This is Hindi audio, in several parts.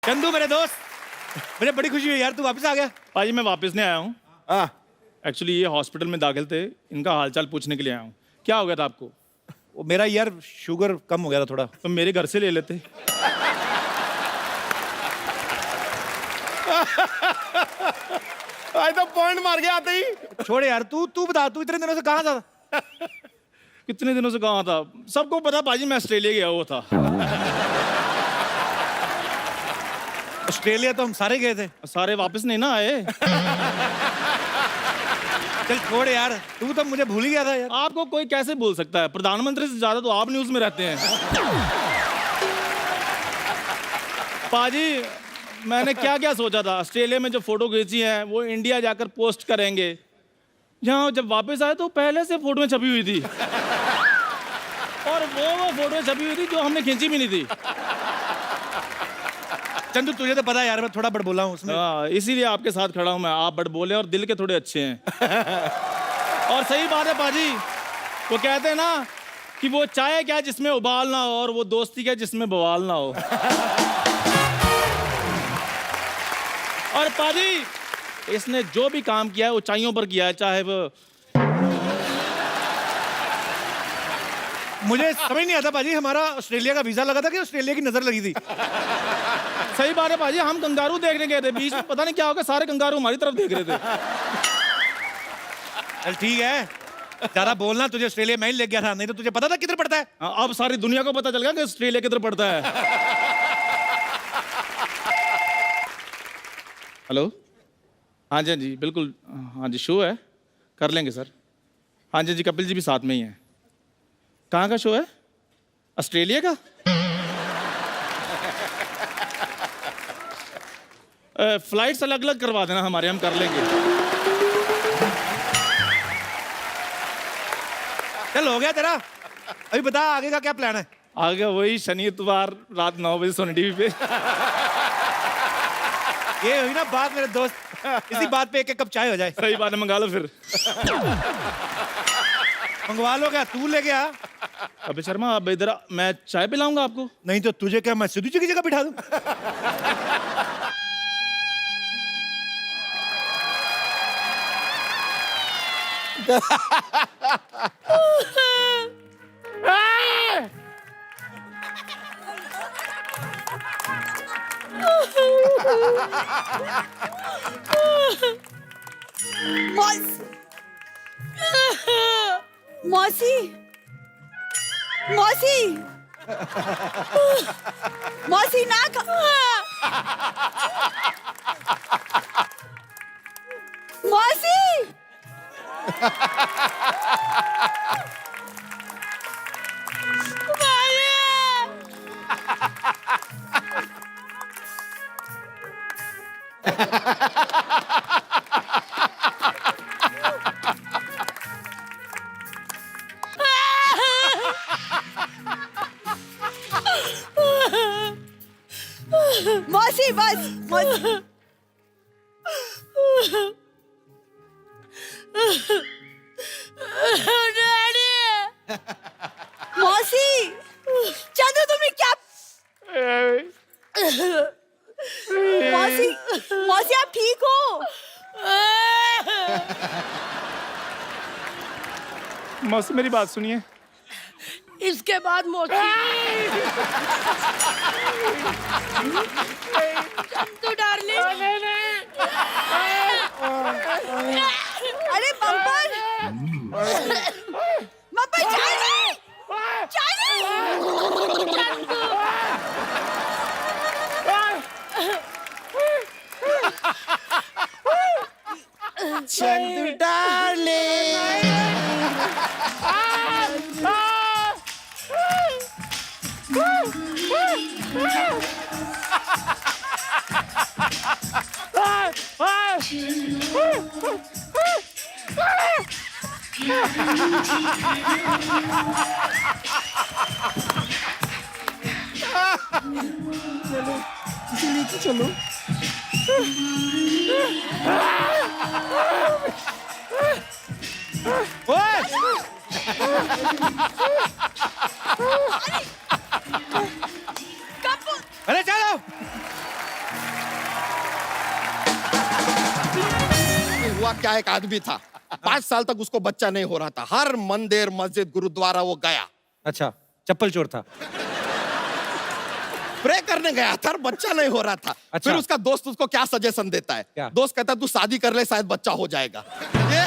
चंदू मेरे दोस्त, मुझे बड़ी खुशी हुई यार, तू वापस आ गया। भाजी मैं वापस नहीं आया हूँ। हाँ, एक्चुअली ये हॉस्पिटल में दाखिल थे, इनका हालचाल पूछने के लिए आया हूँ। क्या हो गया था आपको? वो मेरा यार शुगर कम हो गया था थोड़ा। तो मेरे घर से ले लेते। आज तो पॉइंट मार के आते ही। छोड़ यार, तू बता, तू इतने दिनों से कहाँ था? कितने दिनों से कहाँ था? सबको पता भाजी मैं ऑस्ट्रेलिया गया हुआ था। ऑस्ट्रेलिया तो हम सारे गए थे। सारे वापस नहीं ना आए। चल छोड़ यार, तू तो मुझे भूल ही गया था यार। आपको कोई कैसे भूल सकता है? प्रधानमंत्री से ज्यादा तो आप न्यूज में रहते हैं। पाजी मैंने क्या क्या सोचा था, ऑस्ट्रेलिया में जो फोटो खींची है वो इंडिया जाकर पोस्ट करेंगे। यहाँ जब वापस आए तो पहले से फोटो में छपी हुई थी, और वो फोटो छपी हुई थी जो हमने खींची भी नहीं थी। चंदू तुझे तो पता है यार, मैं थोड़ा बड़बोला हूँ उसमें। हाँ, इसीलिए आपके साथ खड़ा हूं मैं। आप बड़ बोले और दिल के थोड़े अच्छे हैं। और सही बात है पाजी, वो कहते हैं ना कि वो चाय क्या जिसमें उबाल ना हो, और वो दोस्ती क्या जिसमें बवाल ना हो। और पाजी इसने जो भी काम किया है ऊंचाइयों पर किया है, चाहे वो मुझे समझ नहीं आता पाजी, हमारा ऑस्ट्रेलिया का वीजा लगा था कि ऑस्ट्रेलिया की नजर लगी थी? सही बात है पाजी, हम कंगारू देखने गए थे, बीच में पता नहीं क्या होगा, सारे कंगारू हमारी तरफ देख रहे थे। चल ठीक है, ज्यादा बोलना, तुझे ऑस्ट्रेलिया मैं ही ले गया था, नहीं तो तुझे पता था किधर पड़ता है। हाँ, अब सारी दुनिया को पता चल गया कि ऑस्ट्रेलिया किधर पड़ता है। हेलो, हाँ जी, हाँ जी, बिल्कुल, हाँ जी, शो है, कर लेंगे सर। हाँ जी, जी, कपिल जी भी साथ में ही हैं। कहाँ का शो है? ऑस्ट्रेलिया का? फ्लाइट्स अलग अलग करवा देना हमारे, हम कर लेंगे। चल हो गया तेरा, अभी बता आगे का क्या प्लान है? आगे वही शनि इतवार रात 9 बजे सोनी टीवी पे। ये हुई ना बात मेरे दोस्त, इसी बात पे एक एक कप चाय हो जाए। सही बात है, मंगा लो फिर। मंगवा लो, क्या तू ले गया? अबे शर्मा, अब इधर मैं चाय पिलाऊंगा आपको। नहीं तो तुझे क्या मैं सिद्धू जी की जगह बिठा दूं? मौसी, मौसी, मौसी ना मौसी, मौसी बस मौसी। मौसी, चंदू तुमने क्या? मौसी, मौसी आप ठीक हो? मौसी मेरी बात सुनिए। इसके बाद मौसी चंदू डार्लिंग। अरे बम्पर, बम्पर चाय, चाय। चंदू डार्लिंग, चलो अरे चलो हुआ क्या, एक आदमी था 5 साल तक उसको बच्चा नहीं हो रहा था। हर मंदिर मस्जिद गुरुद्वारा वो गया, अच्छा, चप्पल चोर था। प्रे करने गया था, बच्चा नहीं हो रहा था। अच्छा। फिर उसका दोस्त उसको क्या सजेशन देता है, क्या? दोस्त कहता है तू शादी कर ले, शायद बच्चा हो जाएगा। ये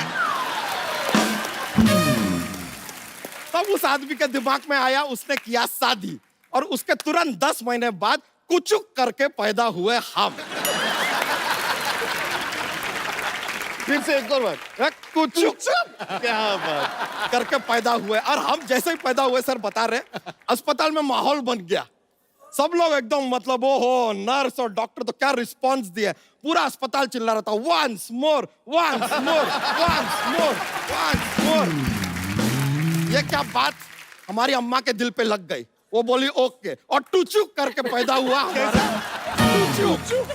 तब उस आदमी के दिमाग में आया, उसने किया शादी, और उसके तुरंत 10 महीने बाद कुचुक करके पैदा हुए हम। फिर से एक और बार। कुचुक क्या बात। करके पैदा हुए, और हम जैसे ही पैदा हुए सर बता रहे, अस्पताल में माहौल बन गया। सब लोग एकदम मतलब ओहो, नर्स और डॉक्टर तो क्या रिस्पांस दिए, पूरा अस्पताल चिल्ला रहा था, once more once more once more once more. ये क्या बात हमारी अम्मा के दिल पे लग गई, वो बोली ओके, और टुचुक करके पैदा हुआ टुचुक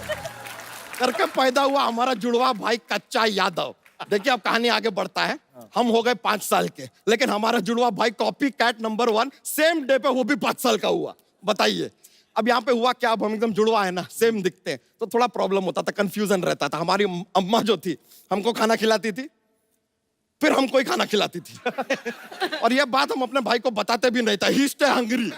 करके पैदा हुआ हमारा जुड़वा भाई कच्चा यादव। देखिए अब कहानी आगे बढ़ता है। हम हो गए 5 साल के, लेकिन हमारा जुड़वा भाई copy cat number 1 same day पे वो भी 5 साल का हुआ। बताइए अब यहाँ पे हुआ क्या, अब हम एकदम जुड़वा है ना, सेम दिखते हैं, तो थोड़ा प्रॉब्लम होता था, कंफ्यूजन रहता था। हमारी अम्मा जो थी हमको खाना खिलाती थी, फिर हमको ही खाना खिलाती थी, और ये बात हम अपने भाई को बताते भी नहीं था। ही स्टे हंग्री।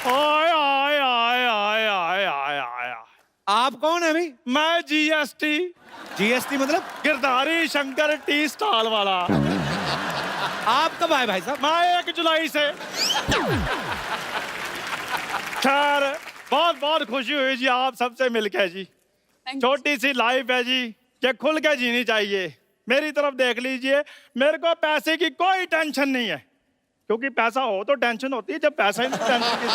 आय आय आय आय आय आय आय। आप कौन है भाई? मैं जीएसटी, जीएसटी मतलब? गिरधारी शंकर टी स्टॉल वाला। आप कब आए भाई साहब? मैं 1 जुलाई से। खैर बहुत बहुत खुशी हुई जी आप सबसे मिलकर जी। छोटी सी लाइफ है जी, ये खुल के जीनी चाहिए। मेरी तरफ देख लीजिए, मेरे को पैसे की कोई टेंशन नहीं है, क्योंकि पैसा हो तो टेंशन होती है, जब पैसा ही नहीं टेंशन की।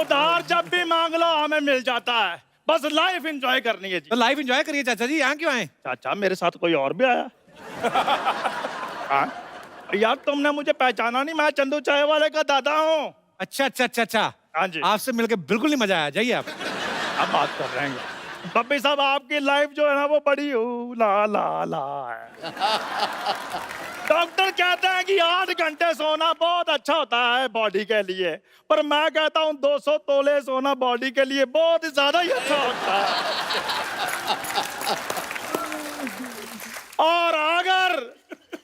उधार जब भी मांग लो हमें मिल जाता है, बस लाइफ एंजॉय करनी है जी। तो लाइफ एंजॉय करिए चाचा जी, यहाँ क्यों आए? चाचा मेरे साथ कोई और भी आया? हाँ? यार तुमने मुझे पहचाना नहीं, मैं चंदू चाय वाले का दादा हूँ। अच्छा अच्छा अच्छा अच्छा, हाँ जी। आपसे मिलके बिल्कुल नहीं मजा आया, जाइए आप। अब बात कर रहे हैं पप्पी साहब, आपकी लाइफ जो है ना वो बड़ी ला ला ला है। डॉक्टर कहते हैं कि 8 घंटे सोना बहुत अच्छा होता है बॉडी के लिए, पर मैं कहता हूँ 200 तोले सोना बॉडी के लिए बहुत ही ज्यादा ही अच्छा होता है। और अगर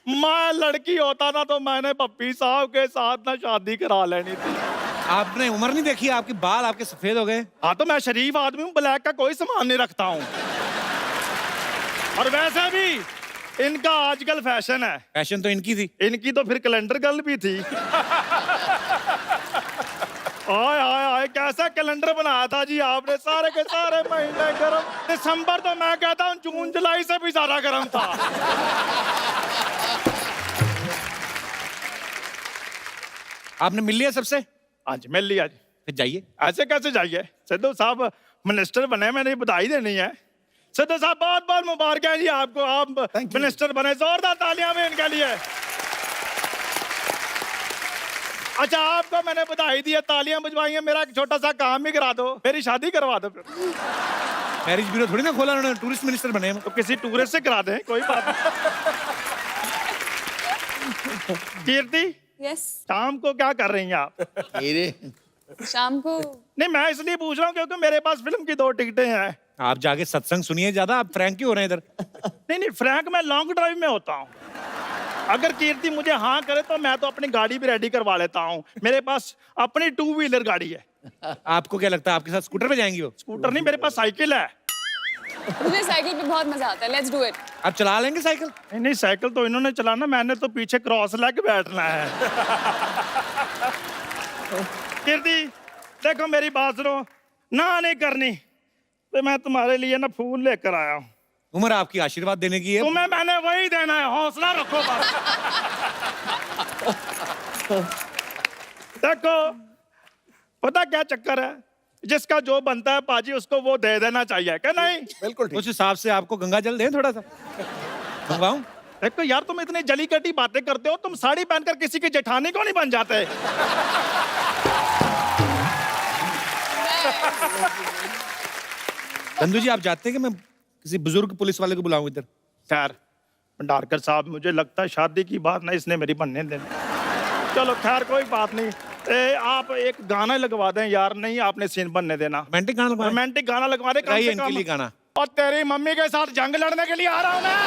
मैं लड़की होता ना तो मैंने पप्पी साहब के साथ ना शादी करा लेनी थी। आपने उम्र नहीं देखी, आपके बाल आपके सफेद हो गए। हाँ तो मैं शरीफ आदमी हूँ, ब्लैक का कोई सामान नहीं रखता हूँ। और वैसे भी इनका आजकल फैशन है। फैशन तो इनकी थी। इनकी तो फिर कैलेंडर गर्ल भी थी। आय आय आय, कैसा कैलेंडर बनाया था जी आपने, सारे के सारे महीने गर्म। दिसंबर तो मैं कहता हूँ जून जुलाई से भी ज्यादा गर्म था। आपने मिल लिया सबसे? हाँ जी मिल लिया जी। फिर जाइए। ऐसे कैसे जाइए, सिद्धू साहब मिनिस्टर बने, मैंने बधाई देनी है। सिद्धू साहब बहुत बहुत मुबारक है जी आपको, आप मिनिस्टर बने, जोरदार तालियां भी इनके लिए। अच्छा आपको मैंने बधाई दी है, तालियां बजवाई हैं, मेरा एक छोटा सा काम भी करा दो, मेरी शादी करवा दो। फिर मैरिज ब्यूरो थोड़ी ना खोला उन्होंने, टूरिस्ट मिनिस्टर बने हम। तो किसी टूरिस्ट से करा दें, कोई बात नहीं। कीर्ति यस, शाम को क्या कर रही हैं आप? मेरे शाम को नहीं मैं इसलिए पूछ रहा हूँ क्योंकि मेरे पास फिल्म की 2 टिकटें हैं। आप जाके सत्संग सुनिए ज्यादा, आप फ्रैंक क्यों हो रहे हैं इधर? नहीं नहीं फ्रैंक मैं लॉन्ग ड्राइव में होता हूँ। अगर कीर्ति मुझे हाँ करे तो मैं तो अपनी गाड़ी भी रेडी करवा लेता हूँ, मेरे पास अपनी 2 व्हीलर गाड़ी है। आपको क्या लगता है आपके साथ स्कूटर पे जाएंगी वो? स्कूटर नहीं, मेरे पास साइकिल है। मुझे साइकिल पे बहुत मजा आता है, लेट्स डू इट। आप चला लेंगे साइकिल? नहीं नहीं साइकिल तो इन्होंने चलाना, मैंने तो पीछे क्रॉस लेके बैठना है। कीर्ति देखो मेरी बात सुनो, ना नहीं करनी तो मैं तुम्हारे लिए ना फूल लेकर आया हूँ। उम्र आपकी आशीर्वाद देने की है। तुम्हें मैंने वही देना है, हौसला रखो बस। देखो पता क्या चक्कर है, जिसका जो बनता है पाजी उसको वो दे देना चाहिए, क्या नहीं? बिल्कुल ठीक। उस हिसाब से आपको गंगा जल दें थोड़ा सा, मंगवाऊं? देखो यार तुम इतनी जली कटी बातें करते हो, तुम साड़ी पहनकर किसी की जेठानी को नहीं बन जाते? चंदू जी आप जानते हैं कि मैं किसी बुजुर्ग पुलिस वाले को बुलाऊं इधर? खैर भंडारकर साहब मुझे लगता है शादी की बात ना इसने मेरी बनने देनी। चलो खैर कोई बात नहीं, आप एक गाना लगवा दें यार, नहीं आपने सीन बनने देना। रोमांटिक गाना लगवाएं? रोमांटिक गाना लगवा दे, कम गाइए से इनके कम लिए गाना। और तेरी मम्मी के साथ जंग लड़ने के लिए आ रहा हूं मैं।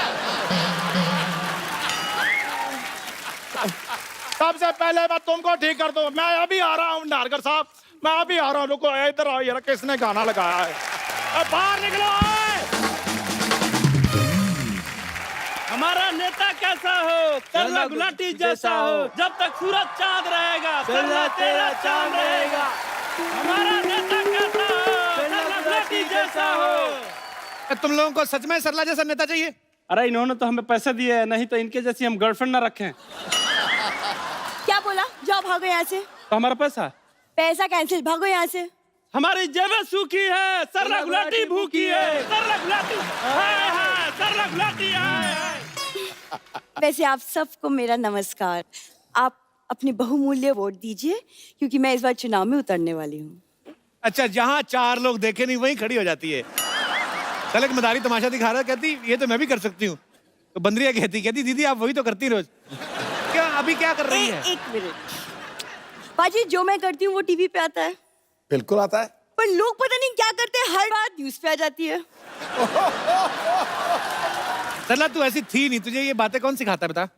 सबसे पहले मैं तुमको ठीक कर दूं। मैं अभी आ रहा हूं नारगर साहब, मैं अभी आ रहा हूं। रुको इधर आओ यार, किसने गाना लगाया है? बाहर निकलो। हमारा नेता कैसा हो, चलना गुलाटी जैसा हो, जब तक सूरज चांद रहेगा चलना तेरा चांद रहेगा। हमारा नेता कैसा हो, चलना गुलाटी जैसा हो। तुम लोगों को सच में सरला जैसा नेता चाहिए? अरे इन्होंने तो हमें पैसे दिए हैं, नहीं तो इनके जैसी हम गर्लफ्रेंड ना रखें। क्या बोला? जाओ भागो यहाँ से। तो हमारा पैसा पैसा कैंसिल, भागो यहाँ से। हमारी जेबें सूखी है, सरला गुलाटी भूखी है, सरला गुलाटी हाय हाय, सरला गुलाटी हाय हाय। वैसे आप सबको मेरा नमस्कार। आप अपनी बहुमूल्य वोट दीजिए क्योंकि मैं इस बार चुनाव में उतरने वाली हूँ। अच्छा, जहाँ 4 लोग देखे नहीं वहीं खड़ी हो जाती है। कल एक मदारी तमाशा दिखा रहा, कहती ये तो मैं भी कर सकती हूँ। तो बंदरिया कहती दीदी आप वही तो करती रोज। क्या अभी क्या कर रही है? एक मिनट पाजी, जो मैं करती हूँ वो टीवी पे आता है। बिल्कुल आता है। पर लोग पता नहीं क्या करते हैं, हर बात न्यूज पे आ जाती है। सरला तू ऐसी थी नहीं, तुझे ये बातें कौन सिखाता है बता?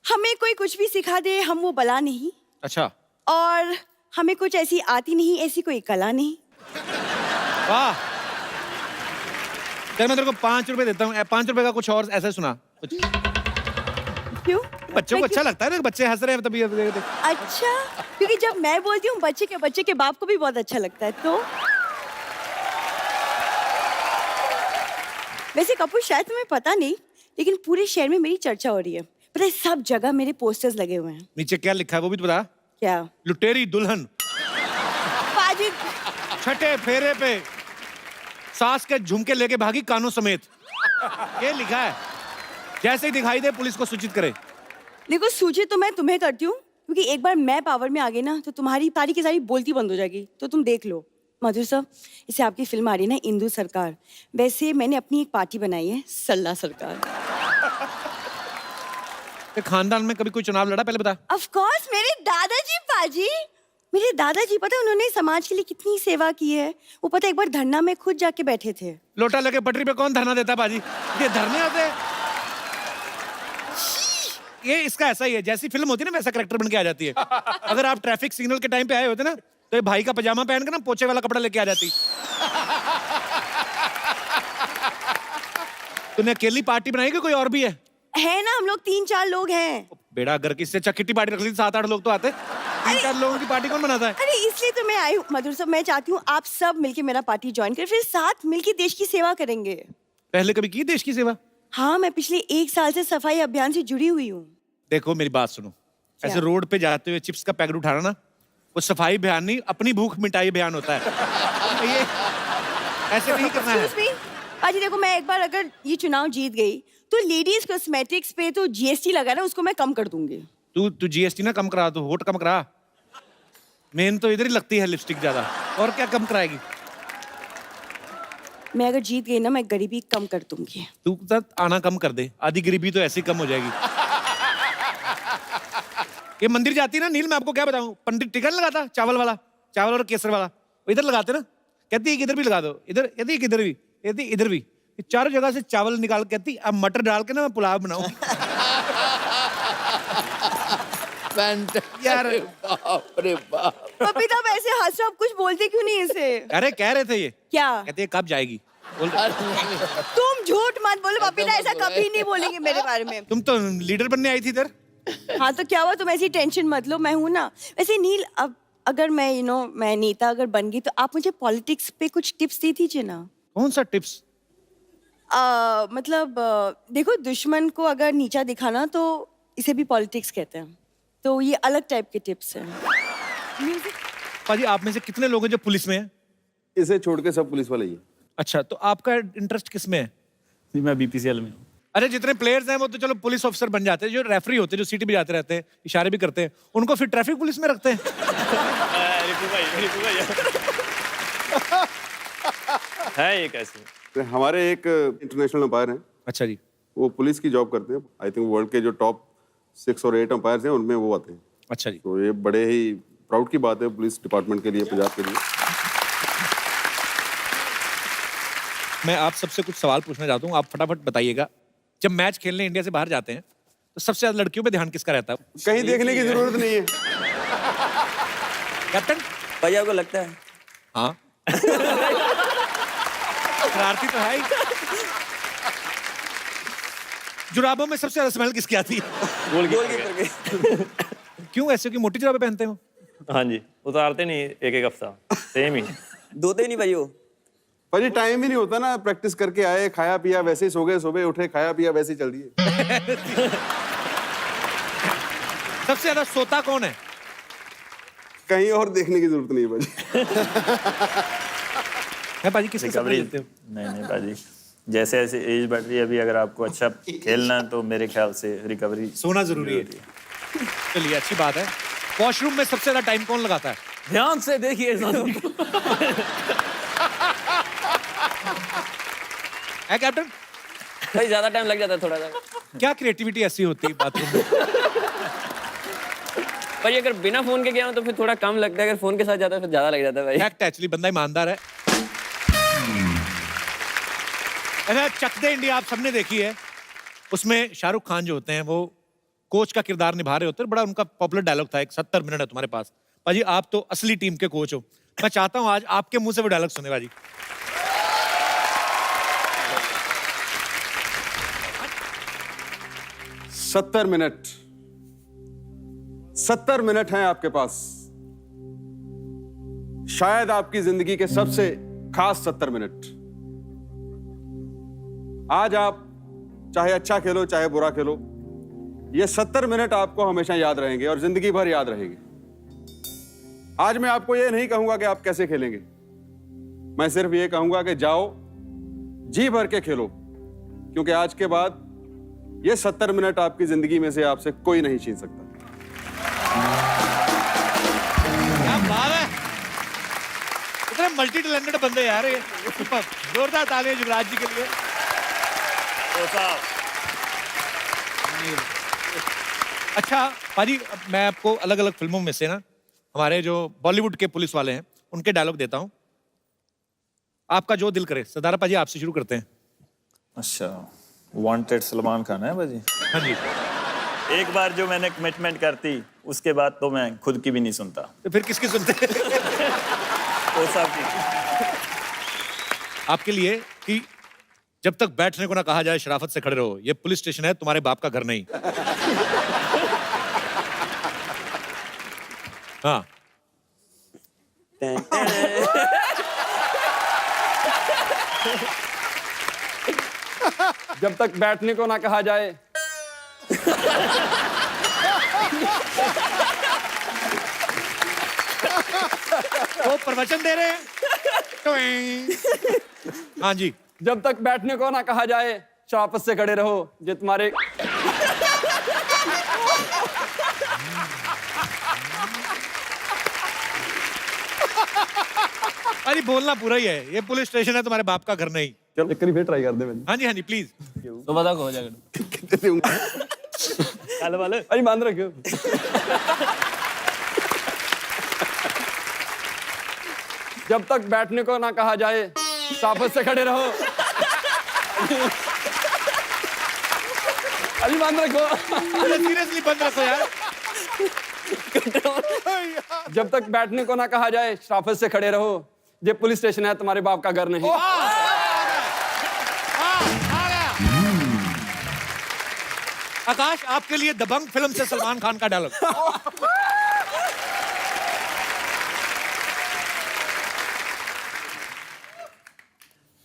हमें कोई कुछ भी सिखा दे हम वो बला नहीं, अच्छा, और हमें कुछ ऐसी आती नहीं, ऐसी कोई कला नहीं। वाह। चल मैं तेरे को 5 रुपए देता हूँ। 5 रुपए का कुछ और ऐसा सुना कुछ। क्यों? बच्चों को अच्छा लगता है ना, बच्चे हंस रहे हैं तभी। अच्छा, क्योंकि जब मैं बोलती हूँ बच्चे के बाप को भी बहुत अच्छा लगता है। तो वैसे कपूर, शायद तुम्हें पता नहीं, लेकिन पूरे शहर में मेरी चर्चा हो रही है। पता है, सब जगह मेरे पोस्टर्स लगे हुए हैं। नीचे क्या लिखा है वो भी तो बता। क्या? लुटेरी दुल्हन, पाजी, छठे फेरे पे सास के झुमके लेके भागी कानों समेत, ये लिखा है। जैसे ही दिखाई दे पुलिस को सूचित करे। देखो सूचित तो मैं तुम्हें करती हूँ, क्योंकि एक बार मैं पावर में आ गई ना तो तुम्हारी सारी की सारी बोलती बंद हो जाएगी। तो तुम देख लो। मधुर साहब, इसे आपकी फिल्म आ रही है ना, इंदु सरकार। वैसे मैंने अपनी एक पार्टी बनाई है, सल्ला सरकार। खानदान में कभी कोई चुनाव लड़ा पहले बता? ऑफ कोर्स, मेरे दादाजी पाजी। मेरे दादाजी, पता है उन्होंने समाज के लिए कितनी सेवा की है। वो पता है एक बार धरना में खुद जाके बैठे थे। लोटा लगे पटरी पे कौन धरना देता बाजी? ये धरने होते हैं। ये इसका ऐसा ही है, जैसी फिल्म होती है ना वैसा करेक्टर बन के आ जाती है। अगर आप ट्रैफिक सिग्नल के टाइम पे आए होते ना तो ये भाई का पजामा पहन के ना पोछे वाला कपड़ा लेके आ जाती। तूने अकेली पार्टी बनाई कि कोई और भी है ना, हम लोग 3-4 लोग हैं। बेड़ा अगर किससे किट्टी पार्टी रख ली 7-8 लोग तो आते। 3-4 लोगों की पार्टी कौन बनाता है? अरे इसलिए तो मैं आई हूँ मधुर साहब। मैं चाहती हूँ आप सब मिलके मेरा पार्टी ज्वाइन करें, फिर साथ मिलके देश की सेवा करेंगे। पहले कभी की देश की सेवा? हाँ, मैं पिछले 1 साल से सफाई अभियान से जुड़ी हुई हूँ। देखो मेरी बात सुनो, ऐसे रोड पे जाते हुए चिप्स का पैकेट उठाना ना, वो सफाई अभियान नहीं, अपनी भूख मिटाई अभियान होता है। ये ऐसे नहीं करना है। पाजी देखो, मैं एक बार अगर ये चुनाव जीत गई तो लेडीज कॉस्मेटिक्स पे तो जीएसटी लगा ना, उसको मैं कम कर दूंगी। तू जीएसटी ना कम करा, तो वोट कम करा। मेन तो इधर ही लगती है लिपस्टिक ज्यादा, और क्या कम कराएगी? मैं अगर जीत गई ना, मैं गरीबी कम कर दूंगी। तू आना कम कर दे, आधी गरीबी तो ऐसे ही कम हो जाएगी। ये मंदिर जाती है ना नील, मैं आपको क्या बताऊं, पंडित टिकट लगाता चावल वाला, चावल और केसर वाला, वो इधर लगाते ना। कहती है इधर भी लगा दो, इधर, कहती है इधर भी, कहती इधर भी। चारों जगह से चावल निकाल, कहती अब मटर डाल के ना मैं पुलाव बनाऊं। यार बाप रे बाप। पपीता वैसे हंस रहा, आप कुछ बोलते क्यों नहीं इसे? अरे कह रहे थे ये, क्या कहते कब जाएगी? तुम झूठ मत बोलो पपीता, ऐसा कभी नहीं बोलेंगे मेरे बारे में। तुम तो लीडर बनने आई थी इधर। हाँ तो क्या हुआ, तुम ऐसी टेंशन मत लो, मैं हूं ना। वैसे नील, अब अगर मैं मैं नेता अगर बन गई तो आप मुझे पॉलिटिक्स पे कुछ टिप्स दे दीजिए ना। कौन सा टिप्स? मतलब देखो, दुश्मन को अगर नीचा दिखाना तो इसे भी पॉलिटिक्स कहते हैं, तो ये अलग टाइप के टिप्स हैं। पाजी आप में से कितने लोग हैं जो पुलिस में हैं? इसे छोड़ के सब पुलिस वाले ही हैं। अच्छा, तो आपका इंटरेस्ट किस में है? जी मैं बीपीसीएल में हूँ। अरे जितने प्लेयर्स हैं वो तो चलो पुलिस ऑफिसर बन जाते हैं, जो रेफरी होते हैं, जो सीटी भी जाते रहते हैं, इशारे भी करते हैं, उनको फिर ट्रैफिक पुलिस में रखते हैं। है एक ऐसे। तो हमारे एक इंटरनेशनल अंपायर हैं, अच्छा जी। वो पुलिस की जॉब करते हैं। आई थिंक वर्ल्ड के जो टॉप 6 और 8 अंपायर्स हैं उनमें वो आते हैं। अच्छा जी। तो ये बड़े ही प्राउड की बात है पुलिस डिपार्टमेंट के लिए, पंजाब के लिए। मैं आप सबसे कुछ सवाल पूछना चाहता हूँ, आप फटाफट बताइएगा। जब मैच खेलने इंडिया से बाहर जाते हैं तो सबसे ज्यादा लड़कियों पे ध्यान किसका रहता है? कहीं देखने की जरूरत नहीं है। कैप्टन? भैया को लगता है हाँ। शरारती तो है ही। जुराबों में सबसे ज्यादा स्मेल किसकी आती है? गोलकीपर के। क्यों ऐसे की मोटी जुराबें पहनते हो? हाँ जी, उतारते नहीं एक एक हफ्ता, सेम ही। धोते नहीं भाई वो। भाजी टाइम ही नहीं होता ना, प्रैक्टिस करके आए, खाया पिया, वैसे ही सो गए, सुबह उठे, खाया पिया, वैसे ही चल दिए। सबसे ज्यादा सोता कौन है? कहीं और देखने की जरूरत नहीं है भाजी। है पाजी, किसके साथ रिकवरी खेलते हो? नहीं पाजी, जैसे जैसे एज बढ़ रही है, अभी अगर आपको अच्छा खेलना है तो मेरे ख्याल से रिकवरी सोना जरूरी है। चलिए, अच्छी बात है। वॉशरूम में सबसे ज्यादा टाइम कौन लगाता है? ध्यान से देखिए। है कैप्टन? भाई ज्यादा टाइम लग जाता है थोड़ा सा। क्या क्रिएटिविटी ऐसी होती है बाथरूम में? भाई अगर बिना फोन के गया हूं तो फिर थोड़ा कम लगता है, अगर फोन के साथ जाता है फिर ज्यादा लग जाता है भाई। फैक्ट, एक्चुअली बंदा ईमानदार है। अच्छा, चक दे इंडिया आप सबने देखी है, उसमें शाहरुख खान जो होते हैं वो कोच का किरदार निभा रहे होते हैं। बड़ा उनका पॉपुलर डायलॉग था, एक 70 मिनट है तुम्हारे पास पाजी, आप तो असली टीम के कोच हो। मैं चाहता हूं आज आपके मुंह से वो डायलॉग सुने पाजी। सत्तर मिनट 70 मिनट हैं आपके पास, शायद आपकी जिंदगी के सबसे खास 70 मिनट। आज आप चाहे अच्छा खेलो चाहे बुरा खेलो, ये 70 मिनट आपको हमेशा याद रहेंगे और जिंदगी भर याद रहेंगे। आज मैं आपको ये नहीं कहूंगा कि आप कैसे खेलेंगे, मैं सिर्फ ये कहूंगा कि जाओ जी भर के खेलो, क्योंकि आज के बाद ये 70 मिनट आपकी जिंदगी में से आपसे कोई नहीं छीन सकता। क्या बात है, इतने मल्टी टैलेंटेड बंदे यार ये। सुपर, जोरदार तालियां युवराज जी के लिए। अच्छा पाजी, अब मैं आपको अलग अलग फिल्मों में से ना हमारे जो बॉलीवुड के पुलिस वाले हैं उनके डायलॉग देता हूं, आपका जो दिल करे। सदारा पाजी, आपसे शुरू करते हैं। अच्छा, वांटेड सलमान खान है भाजी। हाँ जी। एक बार जो मैंने कमिटमेंट करती, उसके बाद तो मैं खुद की भी नहीं सुनता। तो फिर किसकी सुनते हैं? वो साहब की। आपके लिए कि जब तक बैठने को ना कहा जाए शराफत से खड़े रहो, ये पुलिस स्टेशन है, तुम्हारे बाप का घर नहीं। हाँ। जब तक बैठने को ना कहा जाए। वो प्रवचन दे रहे हैं। टोइंग। हाँ जी। जब तक बैठने को ना कहा जाए, शराफत से खड़े रहो, जो तुम्हारे अरे बोलना पूरा ही है, ये पुलिस स्टेशन है, तुम्हारे बाप का घर नहीं। चलो एक बार फिर ट्राई कर दे मैंने। हाँ जी प्लीज। तो बताओ हो जाएगा। काले वाले। अरे मान रखो। जब तक बैठने को ना कहा जाए, शराफत से खड़े रहो। अली मान रखो। सीरियसली बंद रखो यार। जब तक बैठने को ना कहा जाए, शराफत से खड़े रहो, ये पुलिस स्टेशन है, तुम्हारे बाप का घर नहीं। आकाश, आपके लिए दबंग फिल्म से सलमान खान का डायलॉग।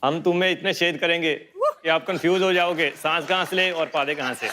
हम तुम्हें इतने शेद करेंगे कि आप कंफ्यूज हो जाओगे, सांस कहां से ले और पादे कहां से।